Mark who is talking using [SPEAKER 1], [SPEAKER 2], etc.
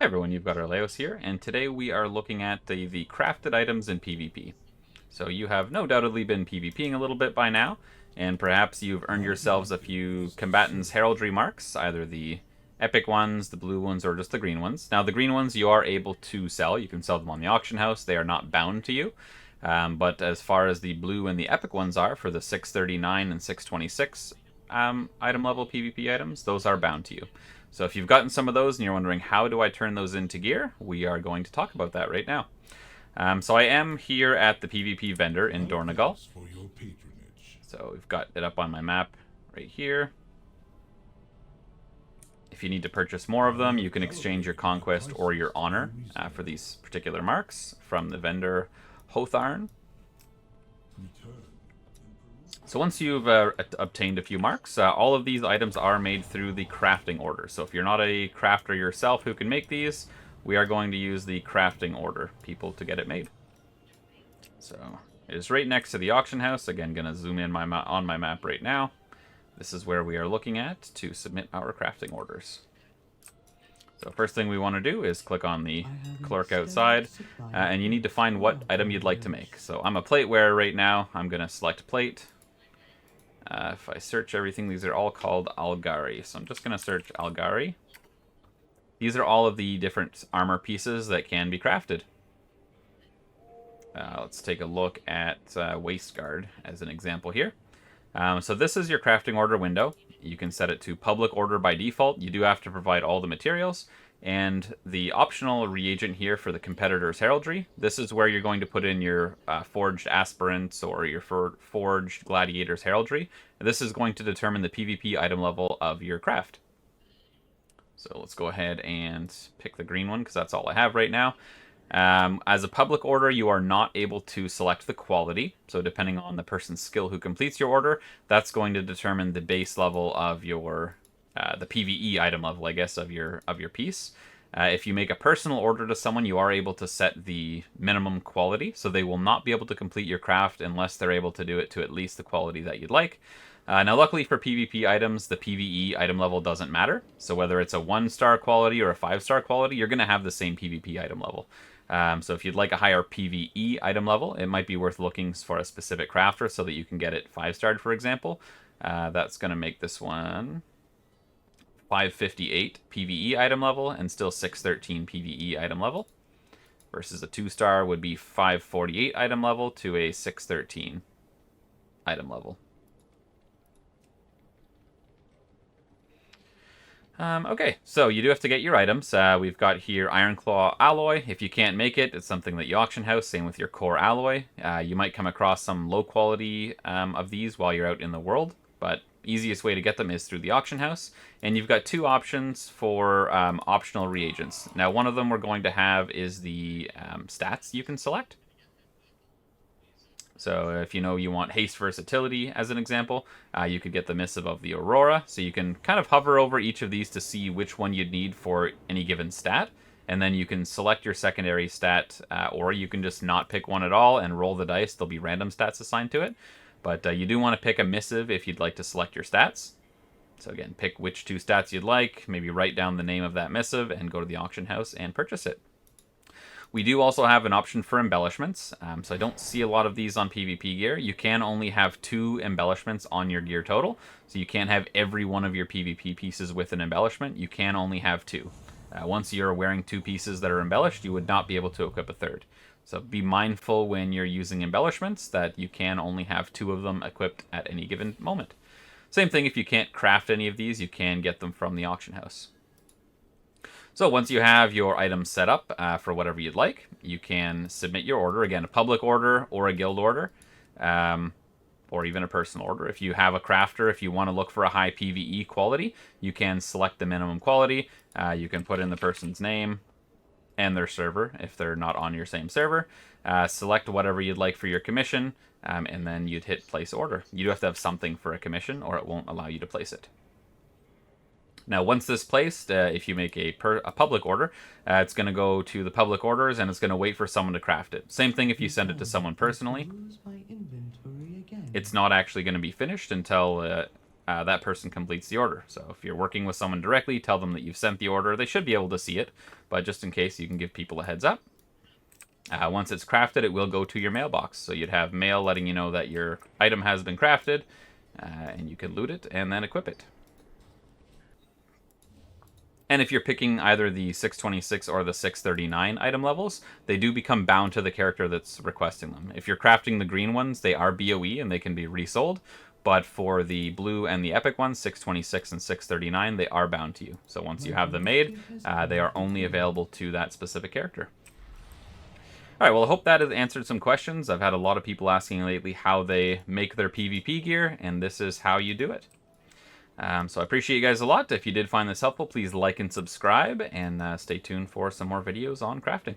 [SPEAKER 1] Hey everyone, you've got Arleos here, and today we are looking at the crafted items in PvP. So you have no doubtedly been PvPing a little bit by now, and perhaps you've earned yourselves a few combatants heraldry marks, either the epic ones, the blue ones, or just the green ones. Now the green ones you are able to sell. You can sell them on the auction house. They are not bound to you. But as far as the blue and the epic ones are, for the 639 and 626 item level PvP items, those are bound to you. So if you've gotten some of those and you're wondering how do I turn those into gear, we are going to talk about that right now. So I am here at the PvP vendor in Dornogal. So we've got it up on my map right here. If you need to purchase more of them, you can exchange your conquest or your honor for these particular marks from the vendor Hotharn. So once you've obtained a few marks, all of these items are made through the crafting order. So if you're not a crafter yourself who can make these, we are going to use the crafting order people to get it made. So it is right next to the auction house. Again, going to zoom in on my map right now. This is where we are looking at to submit our crafting orders. So first thing we want to do is click on the clerk outside, and you need to find what item you'd like to make. So I'm a plate wearer right now. I'm going to select plate. If I search everything, these are all called Algari. So I'm just going to search Algari. These are all of the different armor pieces that can be crafted. Let's take a look at Waist Guard as an example here. So this is your crafting order window. You can set it to public order by default. You do have to provide all the materials. And the optional reagent here for the competitor's heraldry, this is where you're going to put in your forged aspirants or your forged gladiator's heraldry. This is going to determine the PvP item level of your craft. So let's go ahead and pick the green one because that's all I have right now. As a public order, you are not able to select the quality. So depending on the person's skill who completes your order, that's going to determine the base level of your the PvE item level, I guess, of your piece. If you make a personal order to someone, you are able to set the minimum quality, so they will not be able to complete your craft unless they're able to do it to at least the quality that you'd like. Now, luckily for PvP items, the PvE item level doesn't matter. So whether it's a 1-star quality or a 5-star quality, you're going to have the same PvP item level. So if you'd like a higher PvE item level, it might be worth looking for a specific crafter so that you can get it 5-starred, for example. That's going to make this one 558 PvE item level and still 613 PvE item level. Versus a 2-star would be 548 item level to a 613 item level. Okay, so you do have to get your items. We've got here Iron Claw Alloy. If you can't make it, it's something that you auction house. Same with your Core Alloy. You might come across some low quality of these while you're out in the world, but easiest way to get them is through the auction house. And you've got two options for optional reagents. Now, one of them we're going to have is the stats you can select. So if you know you want haste versatility as an example, you could get the Missive of the Aurora. So you can kind of hover over each of these to see which one you'd need for any given stat. And then you can select your secondary stat, or you can just not pick one at all and roll the dice. There'll be random stats assigned to it. But you do want to pick a missive if you'd like to select your stats. So again, pick which 2 stats you'd like, maybe write down the name of that missive, and go to the auction house and purchase it. We do also have an option for embellishments, so I don't see a lot of these on PvP gear. You can only have 2 embellishments on your gear total, so you can't have every one of your PvP pieces with an embellishment. You can only have 2. Once you're wearing 2 pieces that are embellished, you would not be able to equip a third. So be mindful when you're using embellishments that you can only have 2 of them equipped at any given moment. Same thing if you can't craft any of these, you can get them from the auction house. So once you have your items set up for whatever you'd like, you can submit your order. Again, a public order or a guild order, or even a personal order. If you have a crafter, if you want to look for a high PvE quality, you can select the minimum quality. You can put in the person's name and their server if they're not on your same server. Select whatever you'd like for your commission, and then you'd hit place order. You do have to have something for a commission or it won't allow you to place it. Now, once this is placed, if you make a public order, it's going to go to the public orders and it's going to wait for someone to craft it. Same thing if you send it to someone personally. It's not actually going to be finished until that person completes the order. So if you're working with someone directly, tell them that you've sent the order. They should be able to see it, but just in case, you can give people a heads up. Once it's crafted, it will go to your mailbox. So you'd have mail letting you know that your item has been crafted, and you can loot it and then equip it. And if you're picking either the 626 or the 639 item levels, they do become bound to the character that's requesting them. If you're crafting the green ones, they are BOE and they can be resold. But for the blue and the epic ones, 626 and 639, they are bound to you. So once you have them made, they are only available to that specific character. All right, well, I hope that has answered some questions. I've had a lot of people asking lately how they make their PvP gear, and this is how you do it. So I appreciate you guys a lot. If you did find this helpful, please like and subscribe, and stay tuned for some more videos on crafting.